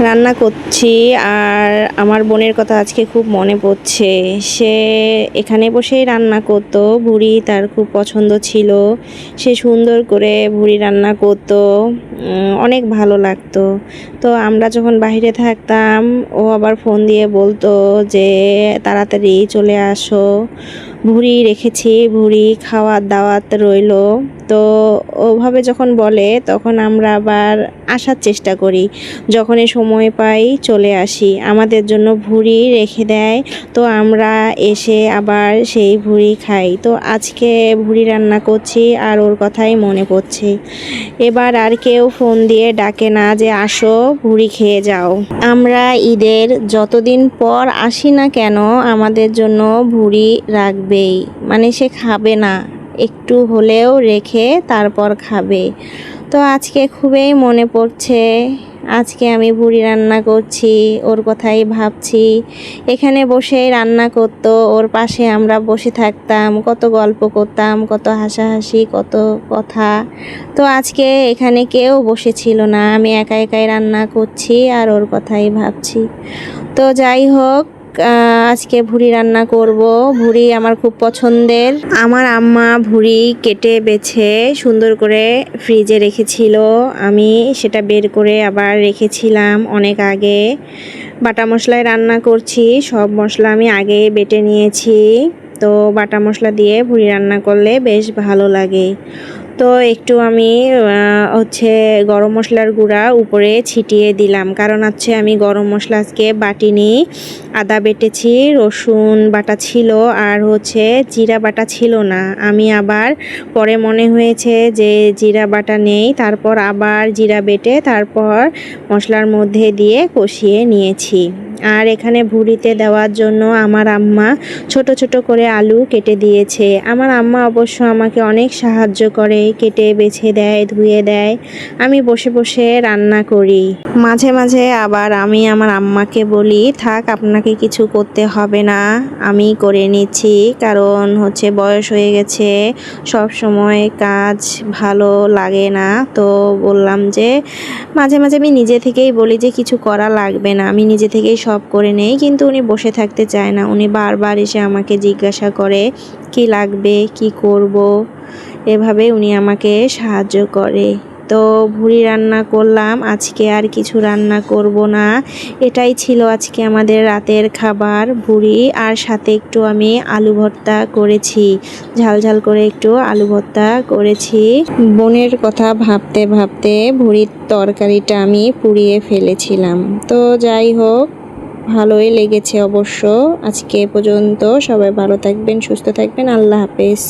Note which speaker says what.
Speaker 1: রান্না করছি আর আমার বোনের কথা আজকে খুব মনে পড়ছে। সে এখানে বসেই রান্না করতো। ভুড়ি তার খুব পছন্দ ছিল। সে সুন্দর করে ভুড়ি রান্না করতো, অনেক ভালো লাগতো। তো আমরা যখন বাইরে থাকতাম ও আবার ফোন দিয়ে বলতো যে তাড়াতাড়ি চলে আসো, ভুড়ি রেখেছি, ভুড়ি খাওয়ার দাওয়াত রইলো। তো ওভাবে যখন বলে তখন আমরা আবার আসার চেষ্টা করি, যখনই সময় পাই চলে আসি। আমাদের জন্য ভুড়ি রেখে দেয়, তো আমরা এসে আবার সেই ভুড়ি খাই। তো আজকে ভুড়ি রান্না করছি আর ওর কথাই মনে পড়ছে। এবার আর কেউ ফোন দিয়ে ডাকে না যে আসো ভুড়ি খেয়ে যাও। আমরা ঈদের যতদিন পর আসি না কেন আমাদের জন্য ভুড়ি রাখবেই, মানে সে খাবে না, একটু হলেও রেখে তারপর খাবে। তো আজকে খুবই মনে পড়ছে। আজকে আমি ভুড়ি রান্না করছি, ওর কথাই ভাবছি। এখানে বসে রান্না করতো, ওর পাশে আমরা বসে থাকতাম, কত গল্প করতাম, কত হাসাহাসি, কত কথা। তো আজকে এখানে কেউ বসেছিল না, আমি একা একাই রান্না করছি আর ওর কথাই ভাবছি। তো যাই হোক, আজকে ভুড়ি রান্না করব। ভুড়ি আমার খুব পছন্দের। আমার আম্মা ভুড়ি কেটে বেছে সুন্দর করে ফ্রিজে রেখেছিল। আমি সেটা বের করে আবার রেখেছিলাম অনেক আগে। বাটা মশলায় রান্না করছি, সব মশলা আমি আগে বেটে নিয়েছি। তো বাটা মশলা দিয়ে ভুড়ি রান্না করলে বেশ ভালো লাগে। তো একটু আমি গরম মশলার গুঁড়া উপরে ছিটিয়ে দিলাম, কারণ আমি গরম মশলা আজকে বাটিনি। আদা বেটেছি, রসুন বাটা ছিল আর জিরা বাটা ছিল না। আমি আবার পরে মনে হয়েছে যে জিরা বাটা নেই, তারপর আবার জিরা বেটে তারপর মশলার মধ্যে দিয়ে কষিয়ে নিয়েছি। আর এখানে ভুড়িতে দেওয়ার জন্য আমার আম্মা ছোট ছোট করে আলু কেটে দিয়েছে। আমার আম্মা অবশ্য আমাকে অনেক সাহায্য করে, কেটে বেছে দেয়, ধুয়ে দেয়। আমি বসে বসে রান্না করি। মাঝে মাঝে আবার আমি আমার আম্মাকে বলি থাক, আপনাকে কিছু করতে হবে না, আমি করে নিচ্ছি। কারণ বয়স হয়ে গেছে, সব সময় কাজ ভালো লাগে না। তো বললাম যে মাঝে মাঝে আমি নিজে থেকেই বলি যে কিছু করা লাগবে না, আমি নিজে থেকেই সব করে নেই। কিন্তু উনি বসে থাকতে চায় না, উনি বারবার এসে আমাকে জিজ্ঞাসা করে কি লাগবে, কি করব। এভাবে উনি আমাকে সাহায্য করে। তো ভুড়ি রান্না করলাম, আজকে আর কিছু রান্না করব না। এটাই ছিল আজকে আমাদের রাতের খাবার, ভুড়ি। আর সাথে একটু আমি আলু ভর্তা করেছি, ঝাল ঝাল করে একটু আলু ভর্তা করেছি। বোনের কথা ভাবতে ভাবতে ভুড়ির তরকারিটা আমি পুড়িয়ে ফেলেছিলাম। তো যাই হোক, ভালোই লেগেছে অবশ্য। আজকে এ পর্যন্ত, সবাই ভালো থাকবেন, সুস্থ থাকবেন, আল্লাহ হাফেজ।